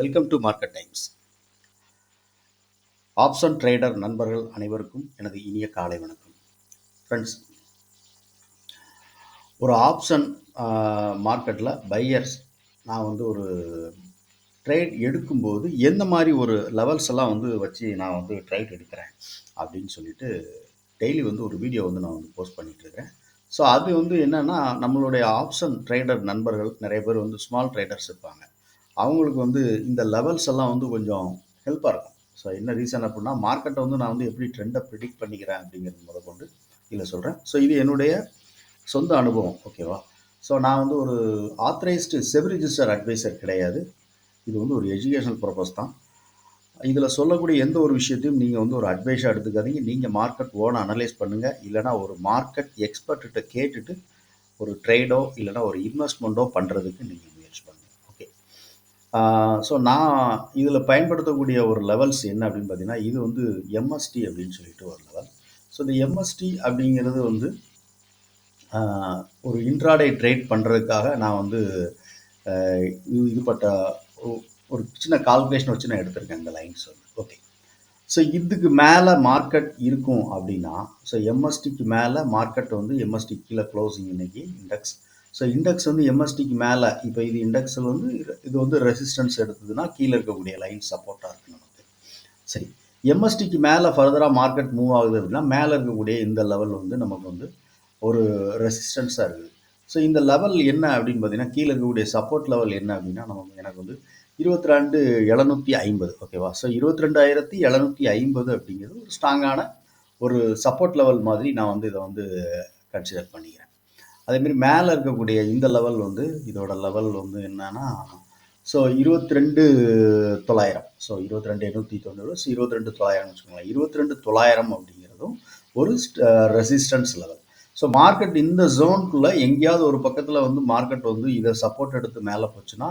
Welcome to market times. Option trader நண்பர்கள் அனைவருக்கும் எனது இனிய காலை வணக்கம். ஃப்ரெண்ட்ஸ், ஒரு ஆப்ஷன் மார்க்கெட்டில் பையர்ஸ் நான் ஒரு ட்ரேட் எடுக்கும்போது எந்த மாதிரி ஒரு லெவல்ஸ் எல்லாம் வச்சு நான் ட்ரேட் எடுக்கிறேன் அப்படின்னு சொல்லிட்டு டெய்லி ஒரு வீடியோ நான் போஸ்ட் பண்ணிட்டு இருக்கேன். ஸோ அது என்னன்னா, நம்மளுடைய ஆப்ஷன் ட்ரேடர் நண்பர்கள் நிறைய பேர் ஸ்மால் ட்ரேடர்ஸ் இருப்பாங்க. அவங்களுக்கு இந்த லெவல்ஸ் எல்லாம் கொஞ்சம் ஹெல்ப்பாக இருக்கும். ஸோ என்ன ரீசன் அப்படின்னா, மார்க்கெட்டை நான் எப்படி ட்ரெண்டை ப்ரிடிக்ட் பண்ணிக்கிறேன் அப்படிங்கிறது முதற்கொண்டு இதில் சொல்கிறேன். ஸோ இது என்னுடைய சொந்த அனுபவம், ஓகேவா? ஸோ நான் ஒரு ஆத்தரைஸ்டு செபி ரிஜிஸ்டர் அட்வைசர் கிடையாது. இது ஒரு எஜுகேஷனல் பர்பஸ் தான். இதில் சொல்லக்கூடிய எந்த ஒரு விஷயத்தையும் நீங்கள் ஒரு அட்வைஸாக எடுத்துக்காதீங்க. நீங்கள் மார்க்கெட் ஓன அனலைஸ் பண்ணுங்கள். இல்லைனா ஒரு மார்க்கெட் எக்ஸ்பர்ட்டிட்ட கேட்டுட்டு ஒரு ட்ரேடோ இல்லைனா ஒரு இன்வெஸ்ட்மெண்ட்டோ பண்ணுறதுக்கு நீங்கள் முயற்சி பண்ணுங்கள். ஓகே. ஸோ நான் இதில் பயன்படுத்தக்கூடிய ஒரு லெவல்ஸ் என்ன அப்படின்னு பார்த்தீங்கன்னா, இது எம்எஸ்டி அப்படின்னு சொல்லிட்டு ஒரு லெவல். ஸோ இந்த எம்எஸ்டி அப்படிங்கிறது ஒரு இன்ட்ராடே ட்ரேட் பண்ணுறதுக்காக நான் இதுபட்ட ஒரு சின்ன கால்குலேஷன் வச்சு நான் எடுத்திருக்கேன் இந்த லைன்ஸ் ஓகே. ஸோ இதுக்கு மேலே மார்க்கெட் இருக்கும் அப்படின்னா, ஸோ எம்எஸ்டிக்கு மேலே மார்க்கெட் எம்எஸ்டி கீழே க்ளோசிங் இன்னைக்கு இண்டெக்ஸ். ஸோ இண்டெக்ஸ் எம்எஸ்டிக்கு மேலே, இப்போ இது இண்டெக்ஸில் இது ரெசிஸ்டன்ஸ் எடுத்ததுன்னா கீழே இருக்கக்கூடிய லைன் சப்போர்ட்டாக இருக்குது நமக்கு. சரி, எம்எஸ்டிக்கு மேலே ஃபர்தராக மார்க்கெட் மூவ் ஆகுது அப்படின்னா மேலே இருக்கக்கூடிய இந்த லெவல் நமக்கு ஒரு ரெசிஸ்டன்ஸாக இருக்குது. ஸோ இந்த லெவல் என்ன அப்படின்னு பார்த்தீங்கன்னா, கீழே இருக்கக்கூடிய சப்போர்ட் லெவல் என்ன அப்படின்னா, எனக்கு 22,750, ஓகேவா? ஸோ 22,750 அப்படிங்கிறது ஒரு ஸ்ட்ராங்கான ஒரு சப்போர்ட் லெவல் மாதிரி நான் இதை கன்சிடர் பண்ணிக்கிறேன். அதேமாரி மேலே இருக்கக்கூடிய இந்த லெவல் இதோட லெவல் என்னன்னா, ஸோ 22,900, ஸோ 22,890, ஸோ 22,900 வச்சுக்கோங்களேன். 22,900 அப்படிங்கிறதும் ஒரு ரெசிஸ்டன்ஸ் லெவல். ஸோ மார்க்கெட் இந்த ஜோனுக்குள்ளே எங்கேயாவது ஒரு பக்கத்தில் மார்க்கெட் இதை சப்போர்ட் எடுத்து மேலே போச்சுன்னா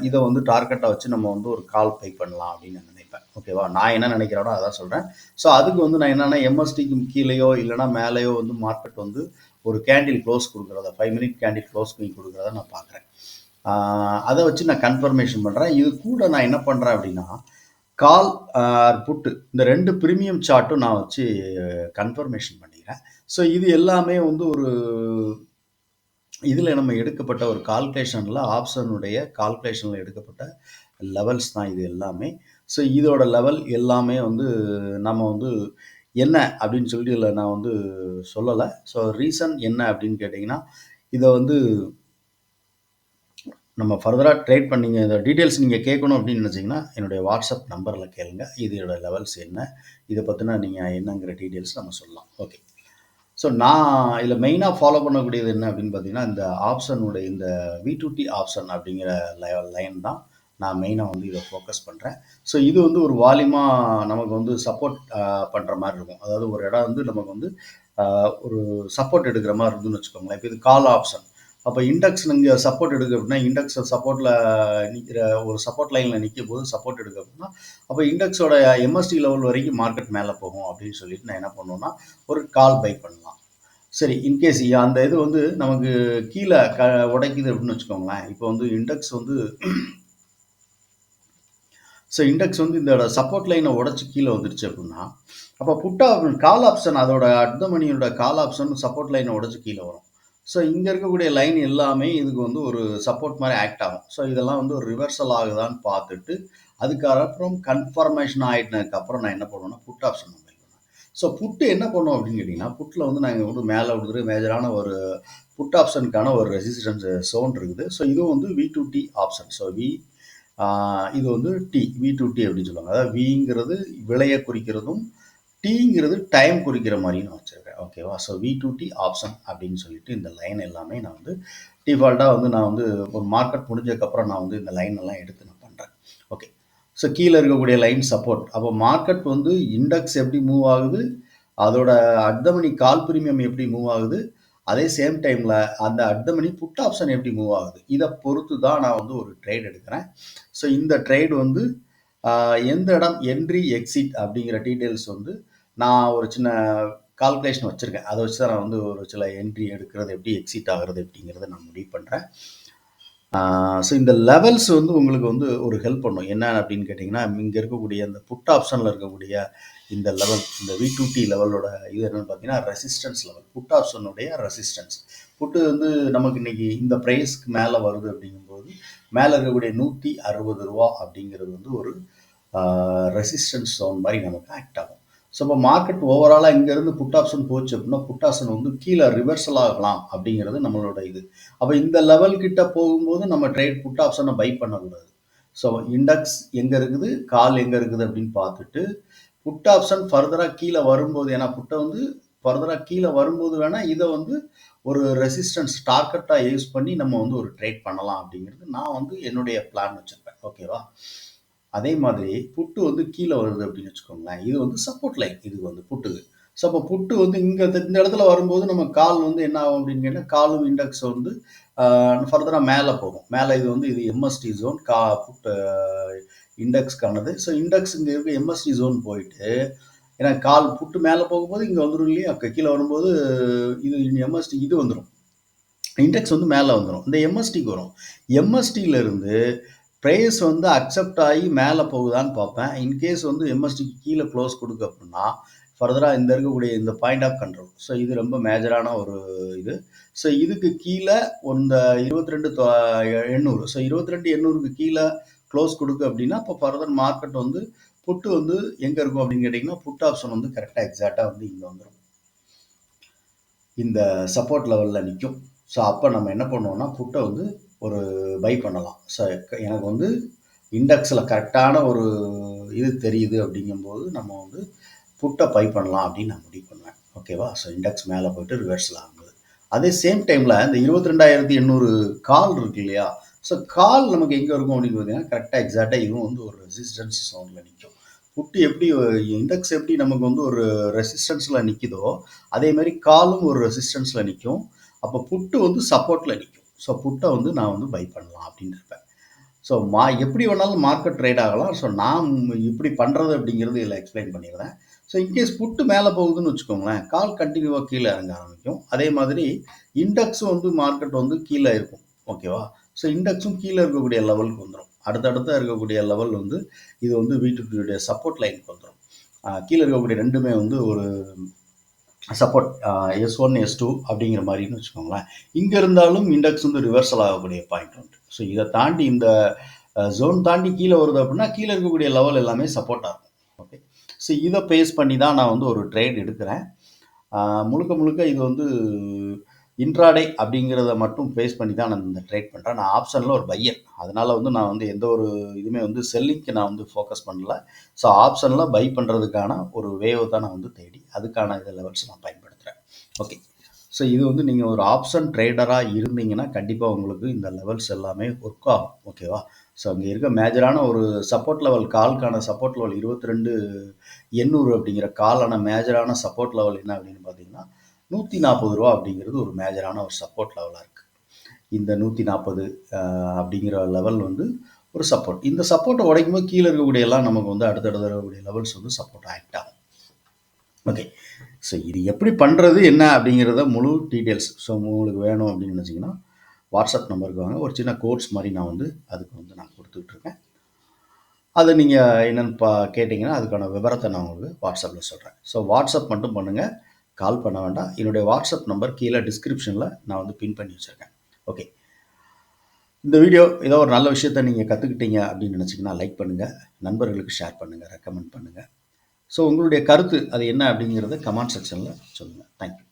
இதை டார்கெட்டாக வச்சு நம்ம ஒரு கால் பை பண்ணலாம் அப்படின்னு நான் நினைப்பேன், ஓகேவா? நான் என்ன நினைக்கிறேனோ அதான் சொல்கிறேன். ஸோ அதுக்கு நான் என்னென்னா, எம்எஸ்டிக்கு கீழேயோ இல்லைனா மேலேயோ மார்க்கெட் ஒரு கேண்டில் க்ளோஸ் கொடுக்குறத, 5 மினிட் கேண்டில் க்ளோஸ் பண்ணி கொடுக்குறத நான் பார்க்குறேன். அதை வச்சு நான் கன்ஃபர்மேஷன் பண்ணுறேன். இது கூட நான் என்ன பண்ணுறேன் அப்படின்னா, கால் புட்டு இந்த 2 ப்ரீமியம் சார்ட்டும் நான் வச்சு கன்ஃபர்மேஷன் பண்ணிக்கிறேன். ஸோ இது எல்லாமே ஒரு இதில் நம்ம எடுக்கப்பட்ட ஒரு கால்குலேஷனில், ஆப்ஷனுடைய கால்குலேஷனில் எடுக்கப்பட்ட லெவல்ஸ் தான் இது எல்லாமே. ஸோ இதோட லெவல் எல்லாமே நம்ம என்ன அப்படின்னு சொல்லிட்டு இதில் நான் சொல்லலை. ஸோ ரீசன் என்ன அப்படின்னு கேட்டிங்கன்னா, இதை நம்ம ஃபர்தராக ட்ரேட் பண்ணிங்க இந்த டீட்டெயில்ஸ் நீங்கள் கேட்கணும் அப்படின்னு நினச்சிங்கன்னா என்னுடைய வாட்ஸ்அப் நம்பரில் கேளுங்க. இதோட லெவல்ஸ் என்ன, இதை பற்றினா நீங்கள் என்னங்கிற டீட்டெயில்ஸ் நம்ம சொல்லலாம். ஓகே. ஸோ நான் இதில் மெயினாக ஃபாலோ பண்ணக்கூடியது என்ன அப்படின்னு பார்த்தீங்கன்னா, இந்த ஆப்ஷனுடைய இந்த V2T ஆப்ஷன் அப்படிங்கிற லைன் தான் நான் மெயினாக இதை ஃபோக்கஸ் பண்ணுறேன். ஸோ இது ஒரு வால்யூமாக நமக்கு சப்போர்ட் பண்ணுற மாதிரி இருக்கும். அதாவது ஒரு இடம் நமக்கு ஒரு சப்போர்ட் எடுக்கிற மாதிரி இருக்குதுன்னு வச்சுக்கோங்களேன். இப்போ இது கால் ஆப்ஷன். அப்போ இண்டெக்ஸ் நீங்கள் சப்போர்ட் எடுக்க அப்படின்னா, இண்டெக்ஸ் சப்போர்ட்டில் நிற்கிற ஒரு சப்போர்ட் லைனில் நிற்கும் போது சப்போர்ட் எடுக்க அப்படின்னா, அப்போ இண்டெக்ஸோட எம்எஸ்டி லெவல் வரைக்கும் மார்க்கெட் மேலே போகும் அப்படின்னு சொல்லிட்டு நான் என்ன பண்ணுவேன்னா, ஒரு கால் பை பண்ணலாம். சரி, இன்கேஸ் அந்த இது நமக்கு கீழே உடைக்குது அப்படின்னு வச்சுக்கோங்களேன். இப்போ இண்டெக்ஸ் ஸோ இண்டெக்ஸ் இந்த சப்போர்ட் லைனை உடச்சி கீழே வந்துருச்சு அப்படின்னா, அப்போ கால் ஆப்ஷன், அதோட அர்த்தமணியோட கால் ஆப்ஷன் சப்போர்ட் லைனை உடச்சி கீழே வரும். ஸோ இங்கே இருக்கக்கூடிய லைன் எல்லாமே இதுக்கு ஒரு சப்போர்ட் மாதிரி ஆக்ட் ஆகும். ஸோ இதெல்லாம் ஒரு ரிவர்சல் ஆகுதான்னு பார்த்துட்டு அதுக்கப்புறம் கன்ஃபர்மேஷன் ஆகிட்டதுக்கப்புறம் நான் என்ன பண்ணுவேன்னா, புட் ஆப்ஷன் மொபைல் பண்ணுவேன். ஸோ புட்டு என்ன பண்ணுவோம் அப்படின்னு கேட்டிங்கன்னா, புட்டில் நாங்கள் மேலே விடுறது மேஜரான ஒரு புட் ஆப்ஷனுக்கான ஒரு ரெசிஸ்டன்ஸ் சோன் இருக்குது. ஸோ இதுவும் V2T ஆப்ஷன். ஸோ இது V2T அப்படின்னு சொல்லுவாங்க. அதாவது விங்கிறது விலையை குறிக்கிறதும், டீங்கிறது டைம் குறிக்கிற மாதிரி நான் வச்சுருக்கேன், ஓகேவா? ஸோ V2T ஆப்ஷன் அப்படின்னு சொல்லிட்டு இந்த லைன் எல்லாமே நான் டிஃபால்ட்டாக நான் ஒரு மார்க்கெட் முடிஞ்சதுக்கப்புறம் நான் இந்த லைன் எல்லாம் எடுத்து நான் பண்ணுறேன். ஓகே. ஸோ கீழே இருக்கக்கூடிய லைன் சப்போர்ட். அப்போ மார்க்கெட் இண்டெக்ஸ் எப்படி மூவ் ஆகுது, அதோட அர்த்தமணி கால் பிரீமியம் எப்படி மூவ் ஆகுது, அதே சேம் டைமில் அந்த அர்த்தமணி புட் ஆப்ஷன் எப்படி மூவ் ஆகுது, இதை பொறுத்து தான் நான் ஒரு ட்ரேட் எடுக்கிறேன். ஸோ இந்த ட்ரேட் எந்த இடம் என்ட்ரி எக்ஸிட் அப்படிங்கிற டீட்டெயில்ஸ் நான் ஒரு சின்ன கால்குலேஷன் வச்சுருக்கேன். அதை வச்சு தான் நான் ஒரு சில என்ட்ரி எடுக்கிறது எப்படி, எக்ஸிட் ஆகிறது எப்படிங்கிறத நான் முடிவு பண்ணுறேன். ஸோ இந்த லெவல்ஸ் வந்து உங்களுக்கு வந்து ஒரு ஹெல்ப் பண்ணும். என்ன அப்படின்னு கேட்டிங்கன்னா, இங்க இருக்கக்கூடிய இந்த புட் ஆப்ஷன்ல இருக்கக்கூடிய இந்த லெவல், இந்த V2T லெவலோட இது என்னன்னு பார்த்தீங்கன்னா, ரெசிஸ்டன்ஸ் லெவல். புட் ஆப்ஷனுடைய ரெசிஸ்டன்ஸ். புட்டு வந்து நமக்கு இன்னைக்கு இந்த பிரைஸ்க்கு மேல வருது அப்படிங்கும்போது, மேல இருக்கக்கூடிய ரூ. 160 அப்படிங்கிறது வந்து ஒரு ரெசிஸ்டன்ஸ் ஜோன் மாரி நமக்கு ஆக்ட் ஆகும். ஸோ இப்போ மார்க்கெட் ஓவராலா இங்கேருந்து புட் ஆப்ஷன் போச்சு அப்படின்னா, புட் ஆப்ஷன் வந்து கீழே ரிவர்சல் ஆகலாம் அப்படிங்கிறது நம்மளோட இது. அப்போ இந்த லெவல் கிட்ட போகும்போது நம்ம ட்ரேட் புட் ஆப்ஷனை பை பண்ணக்கூடாது. ஸோ இண்டெக்ஸ் எங்க இருக்குது, கால் எங்க இருக்குது அப்படின்னு பார்த்துட்டு, புட் ஆப்ஷன் ஃபர்தரா கீழே வரும்போது, ஏன்னா புட்டை வந்து ஃபர்தரா கீழே வரும்போது வேணா இதை வந்து ஒரு ரெசிஸ்டன்ஸ் டார்கெட்டா யூஸ் பண்ணி நம்ம வந்து ஒரு ட்ரேட் பண்ணலாம் அப்படிங்கிறது நான் வந்து என்னுடைய பிளான் வச்சிருப்பேன். ஓகேவா? அதே மாதிரி புட்டு வந்து கீழே வருது அப்படின்னு வச்சுக்கோங்களேன். இது வந்து சப்போர்ட் லைன். இது வந்து புட்டுக்கு. ஸோ அப்போ புட்டு வந்து இந்த இடத்துல வரும்போது நம்ம கால் வந்து என்ன ஆகும் அப்படின்னு கேட்டால், காலும் இண்டெக்ஸ் வந்து ஃபர்தராக மேலே போகும். மேலே இது வந்து இது எம்எஸ்டி ஜோன் புட்டு இண்டெக்ஸ்க்கானது. ஸோ இண்டெக்ஸ் இங்கே இருக்க எம்எஸ்டி ஜோன் போயிட்டு, ஏன்னா கால் புட்டு மேலே போகும்போது இங்கே வந்துடும் இல்லையா, கீழே வரும்போது இது எம்எஸ்டி இது வந்துடும். இண்டெக்ஸ் வந்து மேலே வந்துடும். இந்த எம்எஸ்டிக்கு வரும். எம்எஸ்டியிலேருந்து ப்ரைஸ் வந்து அக்செப்ட் ஆகி மேலே போகுதான்னு பார்ப்பேன். இன்கேஸ் வந்து எம்எஸ்டிக்கு கீழே க்ளோஸ் கொடுக்கு அப்படின்னா, ஃபர்தராக இந்த இருக்கக்கூடிய இந்த பாயிண்ட் ஆஃப் கண்ட்ரோல். ஸோ இது ரொம்ப மேஜரான ஒரு இது. ஸோ இதுக்கு கீழே இந்த 22,800. ஸோ 22,800க்கு கீழே க்ளோஸ் கொடுக்கு அப்படின்னா, இப்போ ஃபர்தர் மார்க்கெட் வந்து புட்டு வந்து எங்கே இருக்கும் அப்படின்னு கேட்டிங்கன்னா, புட் ஆப்ஷன் வந்து கரெக்டாக எக்ஸாக்டாக வந்து இங்கே வந்துடும். இந்த சப்போர்ட் லெவலில் நிற்கும். ஸோ அப்போ நம்ம என்ன பண்ணுவோம்னா, புட்டை வந்து ஒரு பை பண்ணலாம். ஸோ எனக்கு வந்து இண்டெக்ஸில் கரெக்டான ஒரு இது தெரியுது அப்படிங்கும்போது நம்ம வந்து புட்டை பை பண்ணலாம் அப்படின்னு நான் முடிவு பண்ணுவேன். ஓகேவா? ஸோ இண்டெக்ஸ் மேலே போயிட்டு ரிவர்ஸில் ஆகுது. அதே சேம் டைமில் இந்த 22,800 கால் இருக்கு இல்லையா? ஸோ கால் நமக்கு எங்கே இருக்கும் அப்படின்னு பார்த்தீங்கன்னா, கரெக்டாக எக்ஸாக்டாக இதுவும் வந்து ஒரு ரெசிஸ்டன்ஸ் ஜோனில் நிற்கும். புட்டு எப்படி இண்டெக்ஸ் எப்படி நமக்கு வந்து ஒரு ரெசிஸ்டன்ஸில் நிற்குதோ, அதே மாதிரி காலும் ஒரு ரெசிஸ்டன்ஸில் நிற்கும். அப்போ புட்டு வந்து சப்போர்ட்டில் நிற்கும். ஸோ புட்டை வந்து நான் வந்து பை பண்ணலாம் அப்படின்னு இருப்பேன். ஸோ எப்படி வேணாலும் மார்க்கெட் ட்ரேட் ஆகலாம். ஸோ நான் இப்படி பண்ணுறது அப்படிங்கிறது இதில் எக்ஸ்பிளைன் பண்ணிடுறேன். ஸோ இன்கேஸ் புட்டு மேலே போகுதுன்னு வச்சுக்கோங்களேன், கால் கண்டினியூவாக கீழே இறங்க ஆரம்பிக்கும். அதே மாதிரி இண்டெக்ஸும் வந்து மார்க்கெட் வந்து கீழே இருக்கும். ஓகேவா? ஸோ இண்டெக்ஸும் கீழே இருக்கக்கூடிய லெவலுக்கு வந்துடும். அடுத்தடுத்த இருக்கக்கூடிய லெவல் வந்து இது வந்து V2T சப்போர்ட் லைனுக்கு வந்துடும். கீழே இருக்கக்கூடிய ரெண்டுமே வந்து ஒரு சப்போர்ட் S1 S2 அப்படிங்கிற மாதிரின்னு வச்சுக்கோங்களேன். இங்கே இருந்தாலும் இண்டெக்ஸ் வந்து ரிவர்சல் ஆகக்கூடிய பாயிண்ட் உண்டு. ஸோ இதை தாண்டி இந்த ஜோன் தாண்டி கீழே வருது அப்படின்னா, கீழே இருக்கக்கூடிய லெவல் எல்லாமே சப்போர்ட் ஆகும். ஓகே. ஸோ இதை பேஸ் பண்ணி தான் நான் வந்து ஒரு ட்ரேட் எடுக்கிறேன். முழுக்க முழுக்க இது வந்து இன்ட்ராடே அப்படிங்கிறத மட்டும் பேஸ் பண்ணி தான் நான் இந்த ட்ரேட் பண்ணுறேன். நான் ஆப்ஷனில் ஒரு பையர். அதனால் வந்து நான் வந்து எந்த ஒரு இதுவுமே வந்து செல்லிங்க்கு நான் வந்து ஃபோக்கஸ் பண்ணல. ஸோ ஆப்ஷனில் பை பண்ணுறதுக்கான ஒரு வேவை தான் நான் வந்து தேடி அதுக்கான இது லெவல்ஸ் நான் பயன்படுத்துகிறேன். ஓகே. ஸோ இது வந்து நீங்கள் ஒரு ஆப்ஷன் ட்ரேடராக இருந்தீங்கன்னா, கண்டிப்பாக உங்களுக்கு இந்த லெவல்ஸ் எல்லாமே ஒர்க் ஆகும். ஓகேவா? ஸோ அங்கே இருக்க மேஜரான ஒரு சப்போர்ட் லெவல், கால்க்கான சப்போர்ட் லெவல் 22,800 அப்படிங்கிற காலான மேஜரான சப்போர்ட் லெவல் என்ன அப்படின்னு பார்த்தீங்கன்னா, ரூ. 140 அப்படிங்கிறது ஒரு மேஜரான ஒரு சப்போர்ட் லெவலாக இருக்குது. இந்த 140 அப்படிங்கிற லெவல் வந்து ஒரு சப்போர்ட். இந்த சப்போர்ட்டை உடைக்கும் போது கீழே இருக்கக்கூடிய எல்லாம் நமக்கு வந்து அடுத்தடுத்த இருக்கக்கூடிய லெவல்ஸ் வந்து சப்போர்ட் ஆக்ட் ஆகும். ஓகே. ஸோ இது எப்படி பண்ணுறது என்ன அப்படிங்கிறத முழு டீட்டெயில்ஸ் ஸோ உங்களுக்கு வேணும் அப்படின்னு நினச்சிங்கன்னா, வாட்ஸ்அப் நம்பருக்கு வாங்க. ஒரு சின்ன கோர்ஸ் மாதிரி நான் வந்து அதுக்கு வந்து நான் கொடுத்துட்ருக்கேன். அதை நீங்கள் என்னென்னு கேட்டிங்கன்னா, அதுக்கான விவரத்தை நான் உங்களுக்கு வாட்ஸ்அப்பில் சொல்கிறேன். ஸோ வாட்ஸ்அப் மட்டும் பண்ணுங்கள், கால் பண்ண வேண்டாம். என்னுடைய வாட்ஸ்அப் நம்பர் கீழே டிஸ்கிரிப்ஷனில் நான் வந்து பின் பண்ணி வச்சுருக்கேன். ஓகே. இந்த வீடியோ ஏதோ ஒரு நல்ல விஷயத்த நீங்கள் கற்றுக்கிட்டீங்க அப்படின்னு நினச்சிங்கன்னா லைக் பண்ணுங்கள், நண்பர்களுக்கு ஷேர் பண்ணுங்கள், ரெக்கமெண்ட் பண்ணுங்கள். ஸோ உங்களுடைய கருத்து அது என்ன அப்படிங்கிறத கமெண்ட் செக்ஷனில் சொல்லுங்கள். தேங்க்யூ.